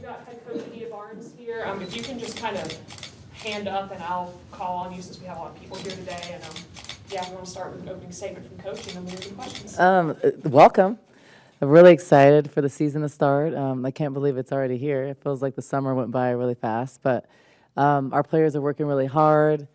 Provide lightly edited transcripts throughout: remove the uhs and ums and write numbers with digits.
got head coach Adia here. If you can just kind of hand up and I'll call on you since we have a lot of people here today. And yeah, we want to start with an opening statement from coach and then we'll do questions. Welcome. I'm really excited for the season to start. I can't believe it's already here. It feels like the summer went by really fast, but our players are working really hard.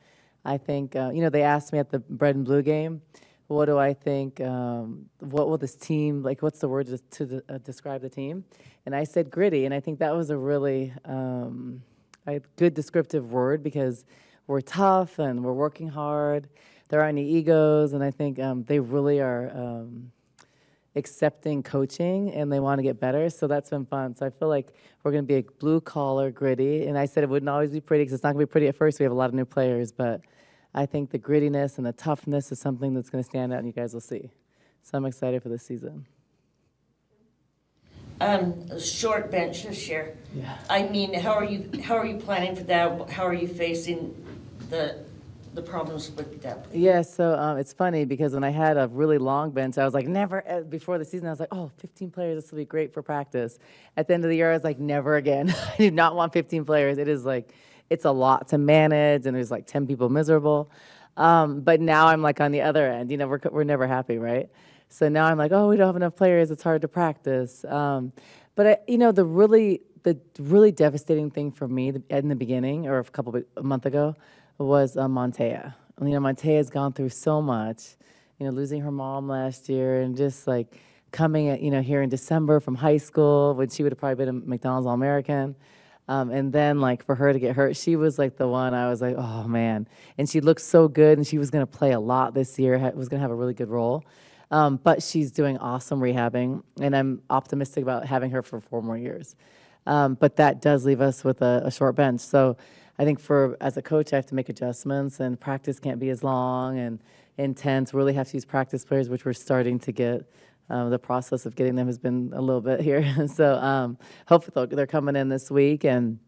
I think, they asked me at the Bread and Blue game, what do I think, what will this team, what's the word to describe the team? And I said gritty, and I think that was a really a good descriptive word because we're tough and we're working hard. There aren't any egos, and I think they really are accepting coaching and they want to get better, so that's been fun. So I feel like we're going to be a blue-collar, gritty, and I said it wouldn't always be pretty because it's not going to be pretty at first. We have a lot of new players, but I think the grittiness and the toughness is something that's going to stand out, and you guys will see. So I'm excited for this season. Short bench this year. Yeah. I mean, how are you planning for that? How are you facing the problems with depth? Yeah, so it's funny because when I had a really long bench, I was like, never, before the season, I was like, 15 players, this will be great for practice. At the end of the year, I was like, never again. I do not want 15 players. It is like, it's a lot to manage, and there's like 10 people miserable. But now I'm like on the other end, we're never happy, right? So now I'm like, we don't have enough players, it's hard to practice. But the really devastating thing for me in the beginning, or a month ago, was Montea. Montea's gone through so much, losing her mom last year and just like coming, here in December from high school when she would have probably been a McDonald's All-American. And then like for her to get hurt, she was like the one I was like, oh man. And she looked so good and she was going to play a lot this year, was going to have a really good role. But she's doing awesome rehabbing and I'm optimistic about having her for 4 more years. But that does leave us with a short bench. So I think as a coach, I have to make adjustments, and practice can't be as long and intense. We really have to use practice players, which we're starting to get. The process of getting them has been a little bit here. So hopefully they're coming in this week and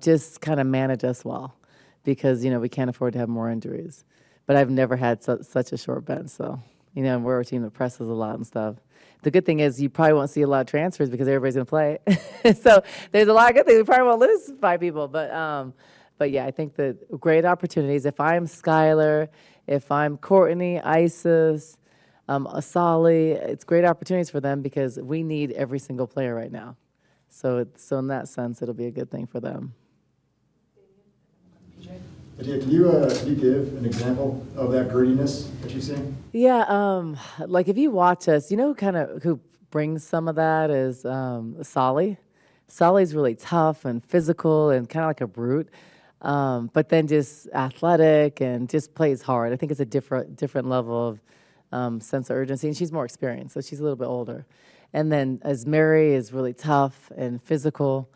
just kind of manage us well because, we can't afford to have more injuries. But I've never had such a short bench, so, we're a team that presses a lot and stuff. The good thing is you probably won't see a lot of transfers because everybody's going to play. So there's a lot of good things. We probably won't lose 5 people. But yeah, I think that great opportunities. If I'm Skylar, if I'm Courtney, Isis, Asali, it's great opportunities for them because we need every single player right now. So in that sense, it'll be a good thing for them. Adia, can you give an example of that grittiness that you've seen? Yeah, like if you watch us, who brings some of that is Solly. Solly's really tough and physical and kind of like a brute, but then just athletic and just plays hard. I think it's a different level of sense of urgency, and she's more experienced, so she's a little bit older. And then Mary is really tough and physical,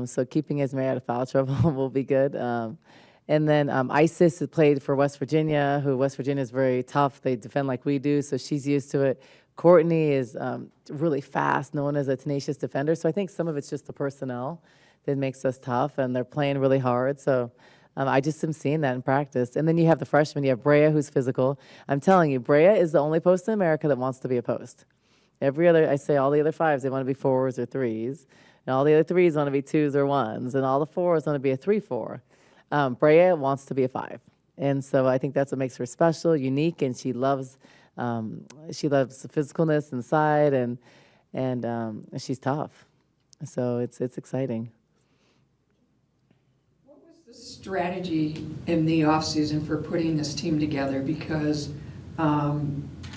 so keeping Mary out of foul trouble will be good. And then Isis has played for West Virginia, West Virginia is very tough. They defend like we do, so she's used to it. Courtney is really fast, known as a tenacious defender. So I think some of it's just the personnel that makes us tough, and they're playing really hard. So I just am seeing that in practice. And then you have the freshmen. You have Brea, who's physical. I'm telling you, Brea is the only post in America that wants to be a post. All the other 5s, they want to be 4s or 3s. And all the other 3s want to be 2s or 1s. And all the 4s want to be a 3-4. Brea wants to be a 5, and so I think that's what makes her special, unique, and she loves the physicalness inside, and she's tough. So it's exciting. What was the strategy in the off season for putting this team together? Because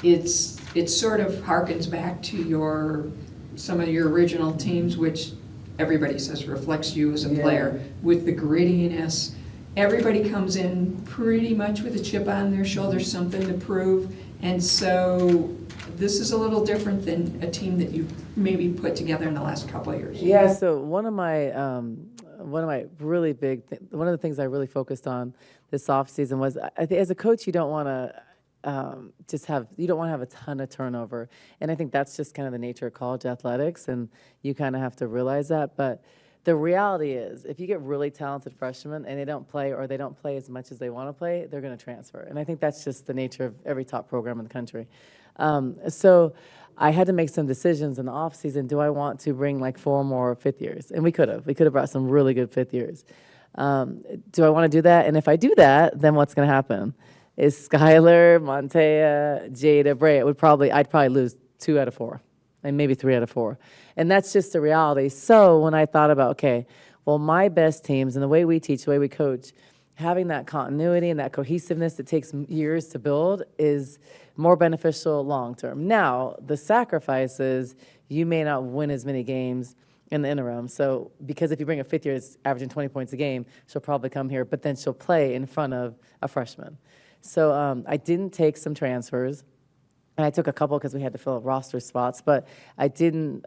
it sort of harkens back to some of your original teams, which everybody says reflects you as a player with the grittiness. Everybody comes in pretty much with a chip on their shoulder, something to prove, and so this is a little different than a team that you've maybe put together in the last couple of years. Yeah. So one of the things I really focused on this off season was, as a coach, you don't want to have a ton of turnover, and I think that's just kind of the nature of college athletics, and you kind of have to realize that. But the reality is, if you get really talented freshmen and they don't play, or they don't play as much as they want to play, they're going to transfer. And I think that's just the nature of every top program in the country. So I had to make some decisions in the off season. Do I want to bring like 4 more fifth years? And we could have. We could have brought some really good fifth years. Do I want to do that? And if I do that, then what's going to happen? Is Skylar, Montea, Jada, Brea I'd probably lose 2 out of 4, and maybe 3 out of 4. And that's just the reality. So when I thought about, okay, well, my best teams and the way we teach, the way we coach, having that continuity and that cohesiveness that takes years to build is more beneficial long term. Now, the sacrifice is you may not win as many games in the interim. So because if you bring a fifth year that's averaging 20 points a game, she'll probably come here, but then she'll play in front of a freshman. So I didn't take some transfers. And I took a couple because we had to fill roster spots, but I didn't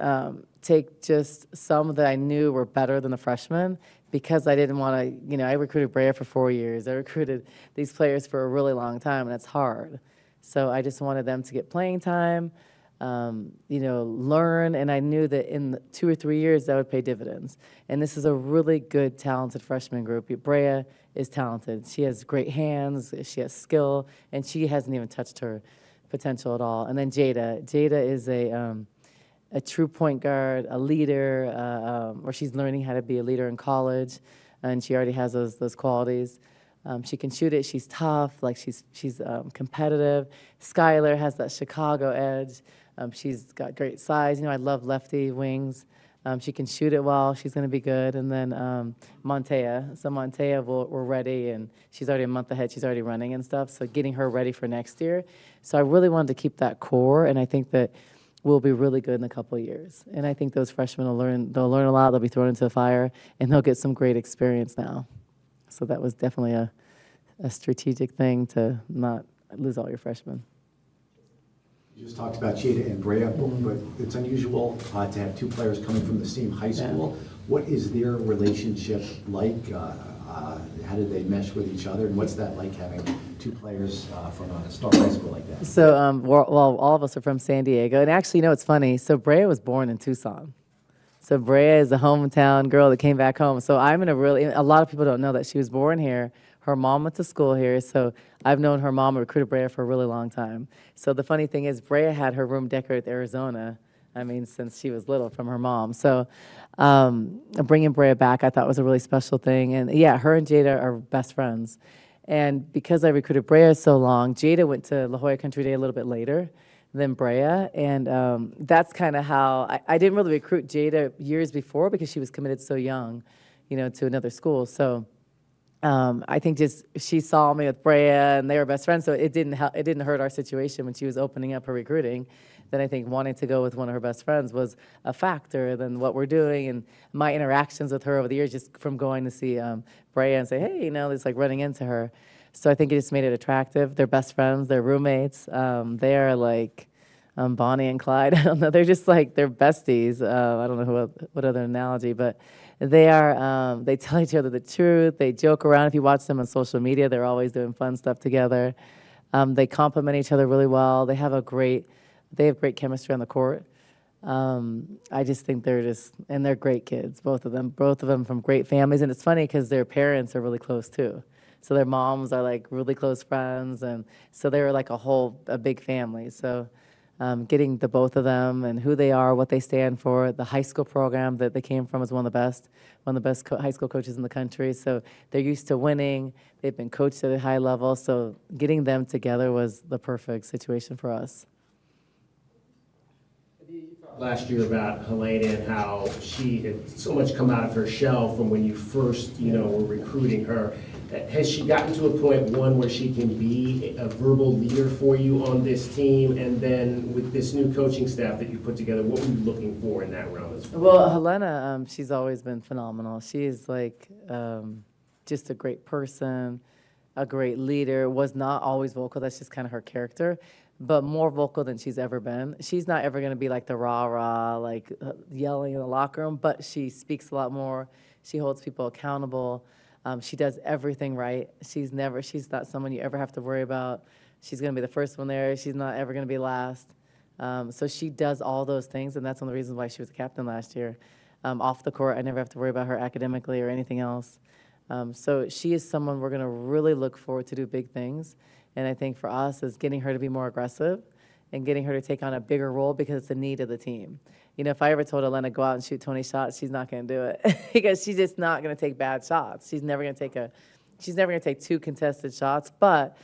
take just some that I knew were better than the freshmen because I didn't want to, I recruited Brea for 4 years. I recruited these players for a really long time, and it's hard. So I just wanted them to get playing time, learn, and I knew that in 2 or 3 years that would pay dividends. And this is a really good, talented freshman group. Brea is talented. She has great hands, she has skill, and she hasn't even touched her potential at all. And then Jada is a true point guard, a leader, or she's learning how to be a leader in college, and she already has those qualities. She can shoot it. She's tough. Like she's competitive. Skylar has that Chicago edge. She's got great size. I love lefty wings. She can shoot it well. She's going to be good. And then Montea. So Montea, we're ready, and she's already a month ahead. She's already running and stuff. So getting her ready for next year. So I really wanted to keep that core, and I think that we'll be really good in a couple of years. And I think those freshmen will learn. They'll learn a lot. They'll be thrown into the fire, and they'll get some great experience now. So that was definitely a strategic thing to not lose all your freshmen. You just talked about Jada and Brea, but it's unusual to have 2 players coming from the same high school. Yeah. What is their relationship like? How do they mesh with each other? And what's that like having 2 players from a star high school like that? So, all of us are from San Diego. And actually, it's funny. So Brea was born in Tucson. So Brea is a hometown girl that came back home. So I'm in a lot of people don't know that she was born here. Her mom went to school here, so I've known her mom and recruited Brea for a really long time. So the funny thing is, Brea had her room decorated with Arizona, since she was little from her mom. So bringing Brea back, I thought was a really special thing. And yeah, her and Jada are best friends. And because I recruited Brea so long, Jada went to La Jolla Country Day a little bit later than Brea. And that's kind of how, I didn't really recruit Jada years before because she was committed so young, to another school. So I think just she saw me with Brea and they were best friends, so it didn't hurt our situation when she was opening up her recruiting. Then I think wanting to go with one of her best friends was a factor than what we're doing, and my interactions with her over the years, just from going to see Brea and say, hey, it's like running into her. So I think it just made it attractive. They're best friends, they're roommates. They are like Bonnie and Clyde. I don't know. They're just like they're besties. I don't know what other analogy, but. They are. They tell each other the truth. They joke around. If you watch them on social media, they're always doing fun stuff together. They complement each other really well. They have great chemistry on the court. I just think they're great kids, both of them. Both of them from great families, and it's funny because their parents are really close too. So their moms are like really close friends, and so they're like a big family. So. Getting the both of them and who they are, what they stand for. The high school program that they came from is one of the best high school coaches in the country. So they're used to winning. They've been coached at a high level. So getting them together was the perfect situation for us. Last year about Helena and how she had so much come out of her shell from when you first, were recruiting her. Has she gotten to a point, one, where she can be a verbal leader for you on this team? And then with this new coaching staff that you put together, what were you looking for in that realm as well? Well, Helena, she's always been phenomenal. She is like just a great person, a great leader, was not always vocal. That's just kind of her character, but more vocal than she's ever been. She's not ever going to be like the rah-rah, like yelling in the locker room, but she speaks a lot more. She holds people accountable. She does everything right. She's not someone you ever have to worry about. She's going to be the first one there. She's not ever going to be last. So she does all those things, and that's one of the reasons why she was a captain last year. Off the court, I never have to worry about her academically or anything else. So she is someone we're going to really look forward to do big things. And I think for us is getting her to be more aggressive and getting her to take on a bigger role because it's a need of the team. You know, if I ever told Elena go out and shoot 20 shots, she's not going to do it because she's just not going to take bad shots. She's never going to take two contested shots, but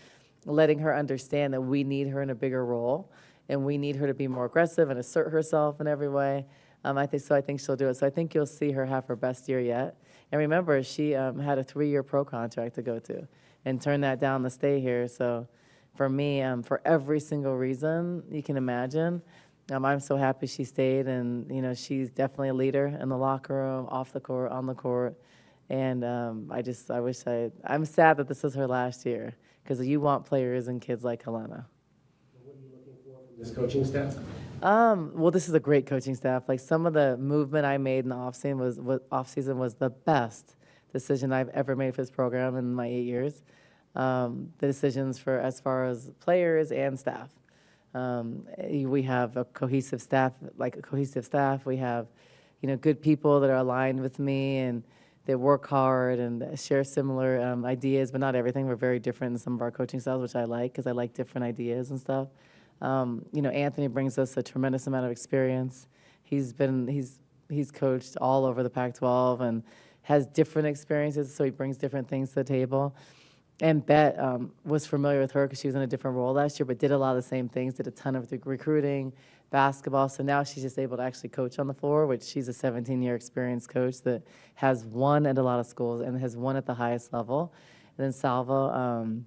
letting her understand that we need her in a bigger role and we need her to be more aggressive and assert herself in every way. I think she'll do it. So I think you'll see her have her best year yet. And remember, she had a 3-year pro contract to go to and turned that down to stay here. So for me, for every single reason you can imagine, I'm so happy she stayed. And, you know, she's definitely a leader in the locker room, off the court, on the court. And I'm sad that this is her last year because you want players and kids like Helena. What are you looking for from this coaching staff? Well, this is a great coaching staff. Like some of the movement I made in the off-season was the best decision I've ever made for this program in my 8 years. The decisions for as far as players and staff. We have a cohesive staff. We have, you know, good people that are aligned with me and they work hard and share similar ideas, but not everything. We're very different in some of our coaching styles, which I like because I like different ideas and stuff. You know, Anthony brings us a tremendous amount of experience. He's coached all over the Pac-12 and has different experiences, so he brings different things to the table. And Bet was familiar with her because she was in a different role last year, but did a lot of the same things, did a ton of the recruiting, basketball. So now she's just able to actually coach on the floor, which she's a 17-year experienced coach that has won at a lot of schools and has won at the highest level. And then Salvo,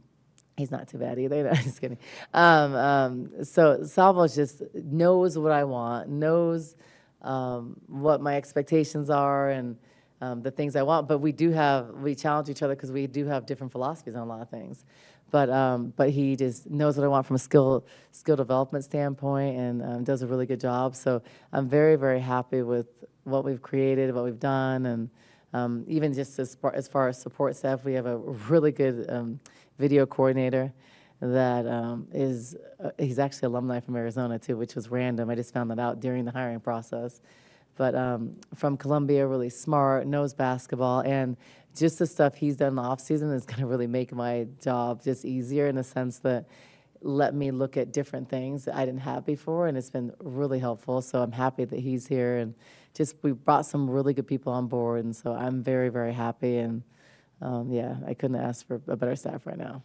he's not too bad either. I'm just kidding. So Salvo just knows what I want, knows what my expectations are and the things I want. But we challenge each other because we do have different philosophies on a lot of things. But he just knows what I want from a skill development standpoint and does a really good job. So I'm very, very happy with what we've created, what we've done, and even just as far as support staff, we have a really good video coordinator that he's actually alumni from Arizona too, which was random. I just found that out during the hiring process. But from Columbia, really smart, knows basketball, and just the stuff he's done in the offseason is going to really make my job just easier in the sense that let me look at different things that I didn't have before, and it's been really helpful. So I'm happy that he's here, and we brought some really good people on board, and so I'm very, very happy. And I couldn't ask for a better staff right now.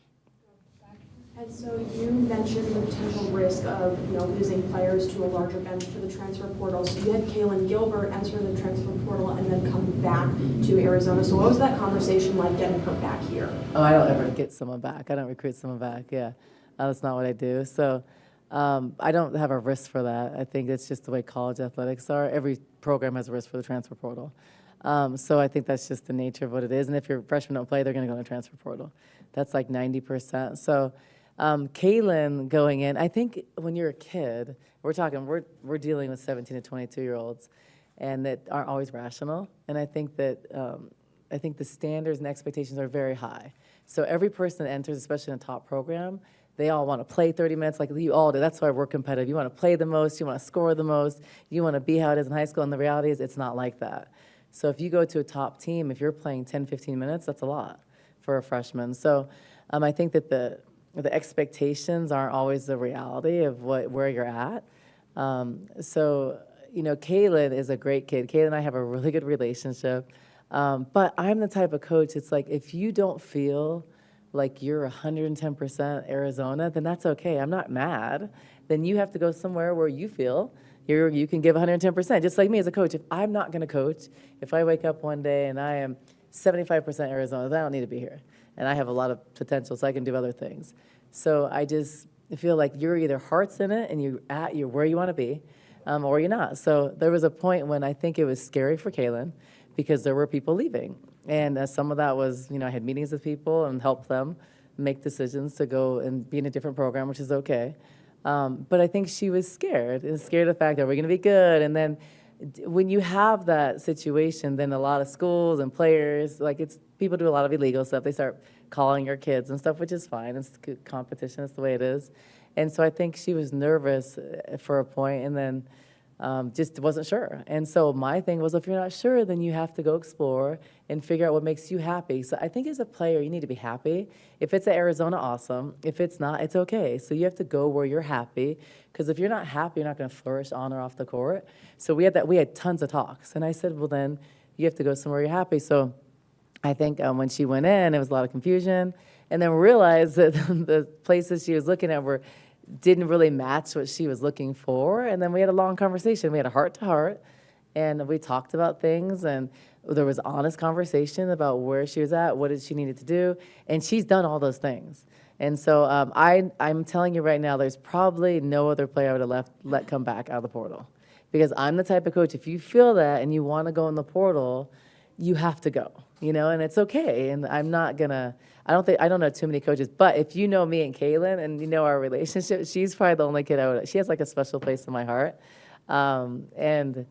And so you mentioned the potential risk of, you know, losing players to a larger bench to the transfer portal. So you had Kaylin Gilbert enter the transfer portal and then come back to Arizona. So what was that conversation like getting her back here? Oh, I don't ever get someone back. I don't recruit someone back. Yeah, that's not what I do. So I don't have a risk for that. I think it's just the way college athletics are. Every program has a risk for the transfer portal. So I think that's just the nature of what it is. And if your freshmen don't play, they're going to go in the transfer portal. That's like 90%. So Kaylin going in, I think when you're a kid, we're dealing with 17 to 22-year-olds and that aren't always rational. And I think that the standards and expectations are very high. So every person that enters, especially in a top program, they all want to play 30 minutes like you all do. That's why we're competitive. You want to play the most, you want to score the most, you want to be how it is in high school, and the reality is it's not like that. So if you go to a top team, if you're playing 10, 15 minutes, that's a lot for a freshman. So I think that the expectations aren't always the reality of where you're at. So, you know, Kaylin is a great kid. Kaylin and I have a really good relationship. But I'm the type of coach, it's like if you don't feel like you're 110% Arizona, then that's okay. I'm not mad. Then you have to go somewhere where you feel you can give 110%. Just like me as a coach, if I'm not going to coach, if I wake up one day and I am 75% Arizona, then I don't need to be here. And I have a lot of potential, so I can do other things. So I just feel like you're either heart's in it and you're where you want to be, or you're not. So there was a point when I think it was scary for Kaylin because there were people leaving. And some of that was, you know, I had meetings with people and helped them make decisions to go and be in a different program, which is okay. But I think she was scared of the fact that we're going to be good. And then when you have that situation, then a lot of schools and players, people do a lot of illegal stuff. They start calling your kids and stuff, which is fine. It's good competition. It's the way it is. And so I think she was nervous for a point. And then just wasn't sure. And so my thing was, if you're not sure, then you have to go explore and figure out what makes you happy. So I think as a player, you need to be happy. If it's at Arizona, awesome. If it's not, it's okay. So you have to go where you're happy, because if you're not happy, you're not going to flourish on or off the court. So we had tons of talks. And I said, well, then you have to go somewhere you're happy. So I think when she went in, it was a lot of confusion. And then realized that the places she was looking at didn't really match what she was looking for. And then we had a long conversation. We had a heart-to-heart, and we talked about things, and there was honest conversation about where she was at, what did she needed to do, and she's done all those things. And so I'm telling you right now, there's probably no other player I would have let come back out of the portal. Because I'm the type of coach, if you feel that and you want to go in the portal, you have to go, and it's okay. And I'm not gonna, I don't know too many coaches, but if you know me and Kaylin and you know our relationship, she's probably the only kid she has like a special place in my heart. And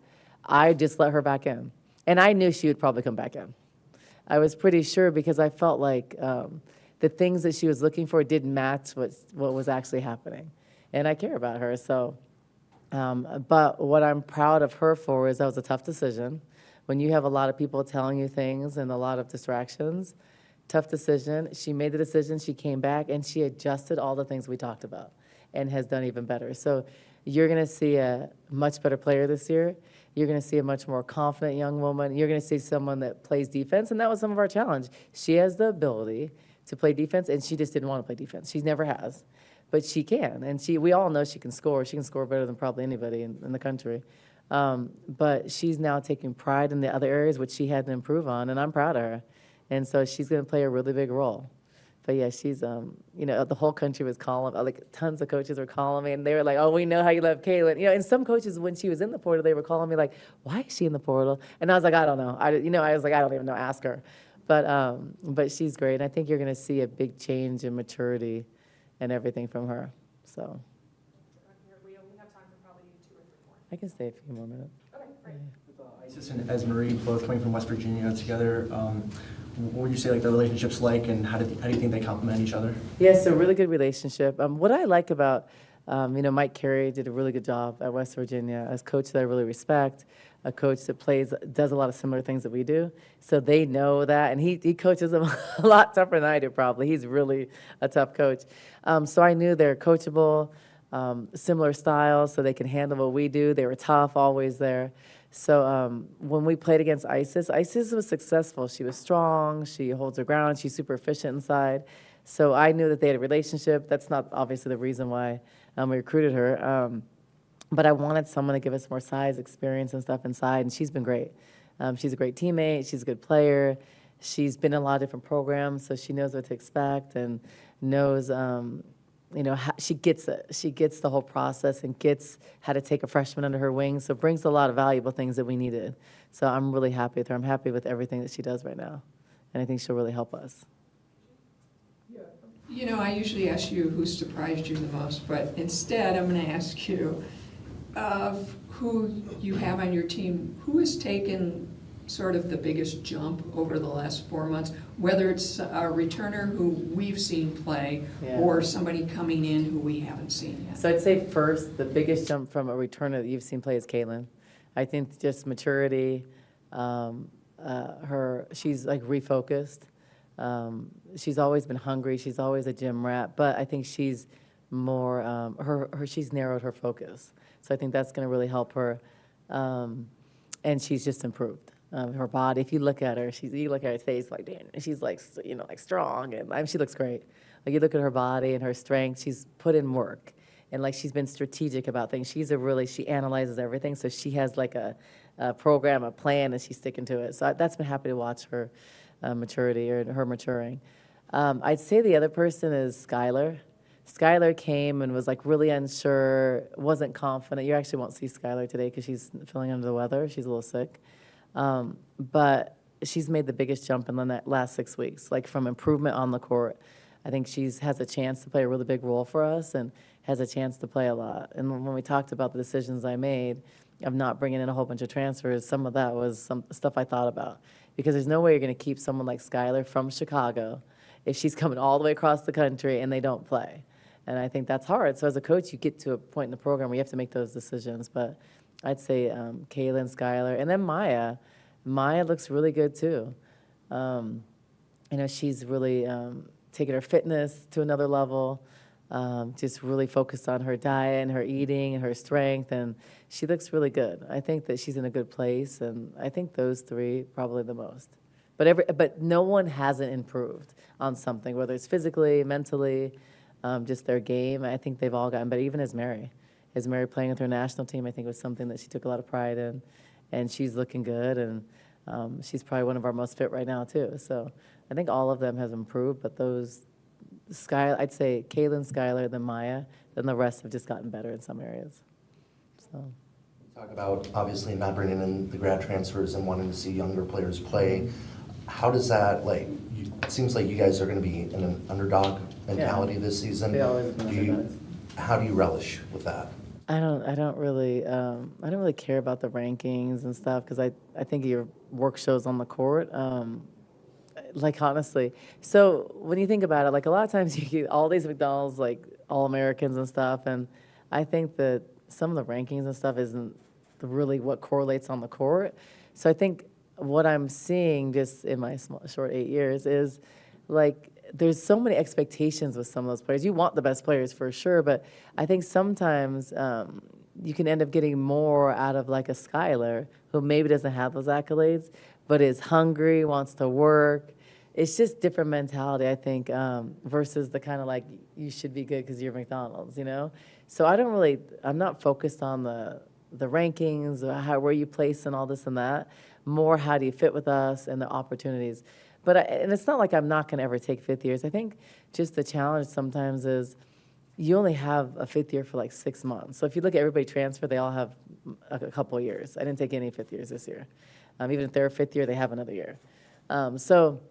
I just let her back in. And I knew she would probably come back in. I was pretty sure, because I felt like the things that she was looking for didn't match what was actually happening. And I care about her, so. But what I'm proud of her for is that was a tough decision. When you have a lot of people telling you things and a lot of distractions, tough decision. She made the decision, she came back, and she adjusted all the things we talked about and has done even better. So you're going to see a much better player this year. You're going to see a much more confident young woman. You're going to see someone that plays defense, and that was some of our challenge. She has the ability to play defense, and she just didn't want to play defense. She never has. But she can, and we all know she can score. She can score better than probably anybody in the country. But she's now taking pride in the other areas which she had to improve on, and I'm proud of her. And so she's going to play a really big role. But yeah, she's, the whole country was calling, like tons of coaches were calling me, and they were like, oh, we know how you love Kaylin. And some coaches, when she was in the portal, they were calling me like, why is she in the portal? And I was like, I don't know. I was like, I don't even know, ask her. But she's great. And I think you're going to see a big change in maturity and everything from her. So We only have time for probably 2 or 3 more. I can stay a few more minutes. Okay, great. Isis and Esmarie, both coming from West Virginia together, what would you say like the relationship's like, and how do you think they complement each other? Yes, a really good relationship. What I like about, Mike Carey did a really good job at West Virginia as coach that I really respect, a coach that does a lot of similar things that we do. So they know that, and he coaches them a lot tougher than I do probably. He's really a tough coach. So I knew they're coachable, similar styles, so they can handle what we do. They were tough, always there. So when we played against Isis was successful. She was strong, she holds her ground, she's super efficient inside. So I knew that they had a relationship. That's not obviously the reason why we recruited her. But I wanted someone to give us more size, experience, and stuff inside, and she's been great. She's a great teammate, she's a good player. She's been in a lot of different programs, so she knows what to expect and knows, how, she gets it. She gets the whole process and gets how to take a freshman under her wing, so brings a lot of valuable things that we needed. So I'm really happy with her. I'm happy with everything that she does right now, and I think she'll really help us. I usually ask you who surprised you the most, but instead I'm going to ask you of who you have on your team, who has taken sort of the biggest jump over the last 4 months, whether it's a returner who we've seen play or somebody coming in who we haven't seen yet? So I'd say first, the biggest jump from a returner that you've seen play is Caitlin. I think just maturity, she's like refocused. She's always been hungry. She's always a gym rat, but I think she's more, she's narrowed her focus. So I think that's going to really help her. And she's just improved. Her body, if you look at her, you look at her face like, damn, she's like, like strong, and she looks great. Like you look at her body and her strength, she's put in work. And like she's been strategic about things. She analyzes everything, so she has like a program, a plan, and she's sticking to it. So that's been happy to watch her maturity or her maturing. I'd say the other person is Skylar. Skylar came and was like really unsure, wasn't confident. You actually won't see Skylar today because she's feeling under the weather. She's a little sick. But she's made the biggest jump in the last 6 weeks, like from improvement on the court. I think has a chance to play a really big role for us and has a chance to play a lot. And when we talked about the decisions I made of not bringing in a whole bunch of transfers, some of that was some stuff I thought about. Because there's no way you're going to keep someone like Skylar from Chicago if she's coming all the way across the country and they don't play. And I think that's hard. So as a coach, you get to a point in the program where you have to make those decisions. But I'd say Kaylin, Skylar, and then Maya. Maya looks really good too. You know, she's really taken her fitness to another level, just really focused on her diet and her eating and her strength, and she looks really good. I think that she's in a good place, and I think those three probably the most. But no one hasn't improved on something, whether it's physically, mentally, just their game. I think they've all gotten better, even as Mary playing with her national team, I think was something that she took a lot of pride in, and she's looking good, and she's probably one of our most fit right now too. So I think all of them have improved, but I'd say Kaylin, Skylar, then Maya, then the rest have just gotten better in some areas. So. Talk about obviously not bringing in the grad transfers and wanting to see younger players play. How does that, it seems like you guys are going to be in an underdog mentality this season. They always have been underdogs. How do you relish with that? I don't really care about the rankings and stuff because I think your work shows on the court. Honestly, so when you think about it, a lot of times you get all these McDonald's All-Americans and stuff, and I think that some of the rankings and stuff isn't really what correlates on the court. So I think what I'm seeing just in my short 8 years is there's so many expectations with some of those players. You want the best players for sure, but I think sometimes you can end up getting more out of a Skylar who maybe doesn't have those accolades, but is hungry, wants to work. It's just different mentality, I think, versus the kind of you should be good because you're McDonald's, you know? So I'm not focused on the rankings, or where you place and all this and that. More how do you fit with us and the opportunities. And it's not like I'm not going to ever take fifth years. I think just the challenge sometimes is you only have a fifth year for 6 months. So if you look at everybody transfer, they all have a couple of years. I didn't take any fifth years this year. Even if they're a fifth year, they have another year. So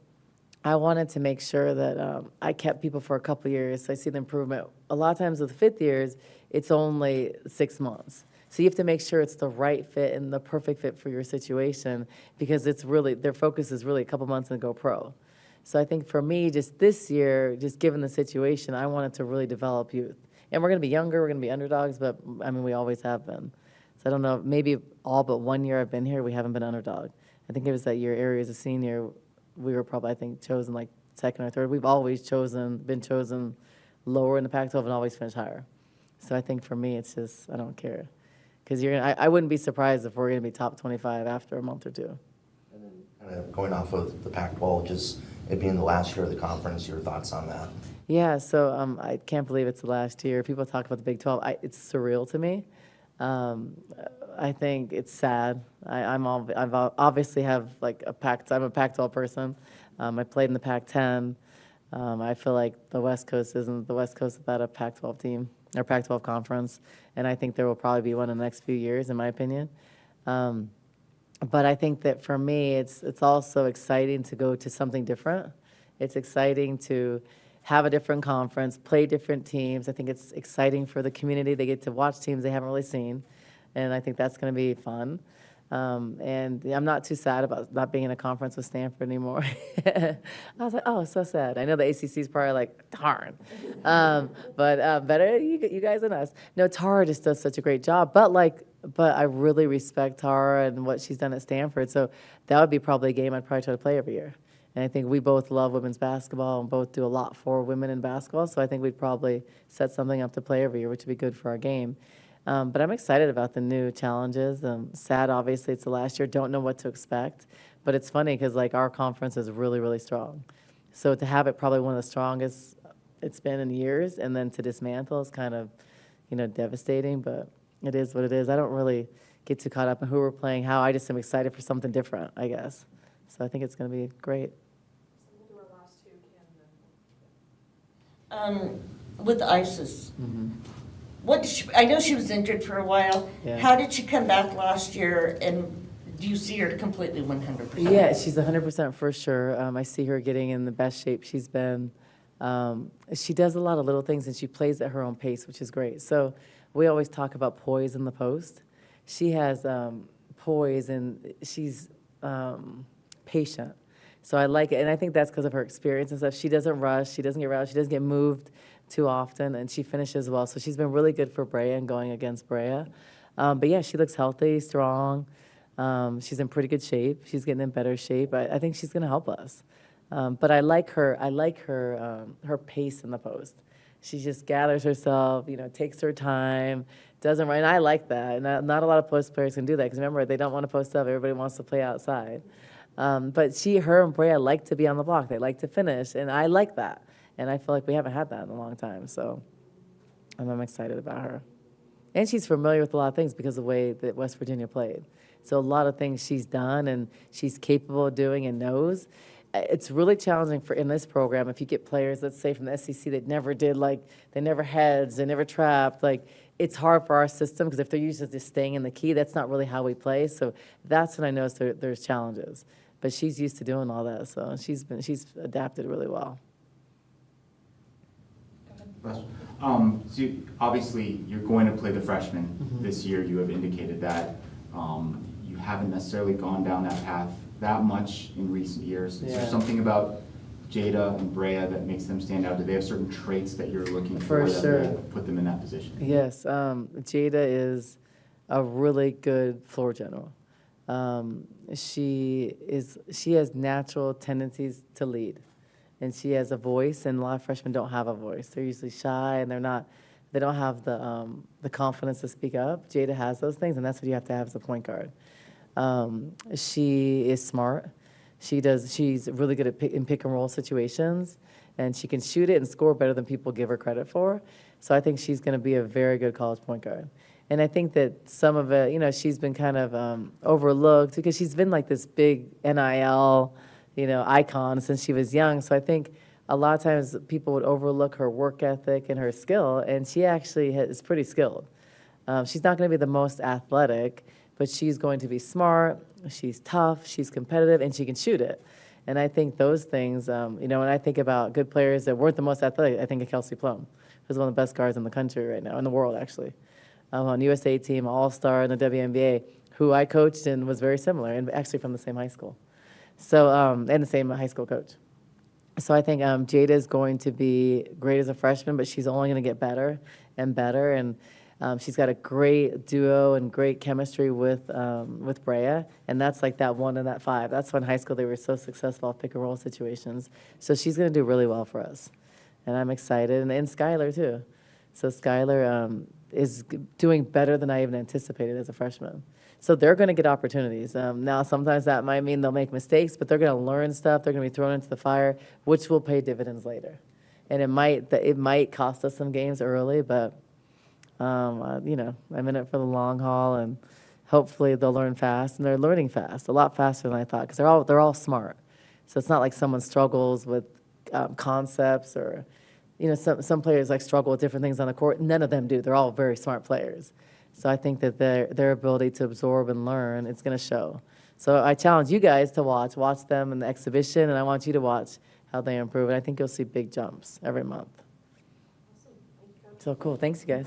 I wanted to make sure that I kept people for a couple of years so I see the improvement. A lot of times with fifth years, it's only 6 months. So you have to make sure it's the right fit and the perfect fit for your situation because it's really, their focus is really a couple months and go pro. So I think for me, just this year, just given the situation, I wanted to really develop youth. And we're going to be younger, we're going to be underdogs, but we always have been. So I don't know, maybe all but 1 year I've been here, we haven't been underdog. I think it was that year, Ari as a senior, we were probably, I think, chosen second or third. We've always been chosen lower in the Pac-12 and always finished higher. So I think for me, it's just, I don't care. Because I wouldn't be surprised if we're going to be top 25 after a month or two. And then kind of going off of the Pac-12, just it being the last year of the conference, your thoughts on that? Yeah, so I can't believe it's the last year. People talk about the Big 12. It's surreal to me. I think it's sad. I've obviously have I'm a Pac-12 person. I played in the Pac-10. I feel like the West Coast isn't the West Coast without a Pac-12 team or Pac-12 conference, and I think there will probably be one in the next few years, in my opinion. But I think that for me, it's also exciting to go to something different. It's exciting to have a different conference, play different teams. I think it's exciting for the community. They get to watch teams they haven't really seen, and I think that's going to be fun. And I'm not too sad about not being in a conference with Stanford anymore. I was like, oh, so sad. I know the ACC is probably darn. But better you guys than us. No, Tara just does such a great job. But I really respect Tara and what she's done at Stanford. So that would be probably a game I'd probably try to play every year. And I think we both love women's basketball and both do a lot for women in basketball. So I think we'd probably set something up to play every year, which would be good for our game. But I'm excited about the new challenges. Sad, obviously, it's the last year. Don't know what to expect. But it's funny because, our conference is really, really strong. So to have it probably one of the strongest it's been in years and then to dismantle is kind of, devastating. But it is what it is. I don't really get too caught up in who we're playing, how. I just am excited for something different, I guess. So I think it's going to be great. We'll do our last two, Kim. With Isis, Mm-hmm. I know she was injured for a while. Yeah. How did she come back last year, and do you see her completely 100%? Yeah, she's 100% for sure. I see her getting in the best shape she's been. She does a lot of little things, and she plays at her own pace, which is great. So we always talk about poise in the post. She has poise, and she's patient. So I like it, and I think that's because of her experience and stuff. She doesn't rush. She doesn't get rattled. She doesn't get moved too often, and she finishes well. So she's been really good for Brea and going against Brea. But yeah, she looks healthy, strong. She's in pretty good shape. She's getting in better shape. I think she's going to help us. But I like her. Her pace in the post. She just gathers herself. Takes her time. Doesn't run. And I like that. And not a lot of post players can do that because remember they don't want to post up. Everybody wants to play outside. But her and Brea like to be on the block. They like to finish, and I like that. And I feel like we haven't had that in a long time. So I'm excited about her. And she's familiar with a lot of things because of the way that West Virginia played. So a lot of things she's done and she's capable of doing and knows. It's really challenging in this program if you get players, let's say from the SEC, that never did, they never heads, they never trapped. It's hard for our system because if they're used to just staying in the key, that's not really how we play. So that's when I noticed there's challenges. But she's used to doing all that, so she's adapted really well. So obviously, you're going to play the freshmen this year. You have indicated that. You haven't necessarily gone down that path that much in recent years. Is there something about Jada and Brea that makes them stand out? Do they have certain traits that you're looking for that will put them in that position? Yes, Jada is a really good floor general. She has natural tendencies to lead. And she has a voice, and a lot of freshmen don't have a voice. They're usually shy, and they don't have the confidence to speak up. Jada has those things, and that's what you have to have as a point guard. She is smart. She's really good in pick and roll situations, and she can shoot it and score better than people give her credit for. So I think she's going to be a very good college point guard. And I think that some of it, she's been kind of overlooked because she's been like this big NIL icon since she was young. So I think a lot of times people would overlook her work ethic and her skill, and she actually is pretty skilled. She's not going to be the most athletic, but she's going to be smart, she's tough, she's competitive, and she can shoot it. And I think those things, when I think about good players that weren't the most athletic, I think of Kelsey Plum, who's one of the best guards in the country right now, in the world actually. On USA team, all-star in the WNBA, who I coached and was very similar, and actually from the same high school. So, and the same high school coach. So I think Jada is going to be great as a freshman, but she's only going to get better and better. And she's got a great duo and great chemistry with Brea. And that's like that 1 and that 5. That's when high school they were so successful at pick and roll situations. So she's going to do really well for us. And I'm excited. And Skylar, too. So Skylar is doing better than I even anticipated as a freshman. So they're going to get opportunities. Now, sometimes that might mean they'll make mistakes, but they're going to learn stuff. They're going to be thrown into the fire, which will pay dividends later. And it might cost us some games early, but I'm in it for the long haul, and hopefully they'll learn fast. And they're learning fast, a lot faster than I thought, because they're all smart. So it's not like someone struggles with concepts or, some players struggle with different things on the court. None of them do. They're all very smart players. So I think that their ability to absorb and learn, it's going to show. So I challenge you guys to watch them in the exhibition, and I want you to watch how they improve. And I think you'll see big jumps every month. So cool. Thanks, you guys.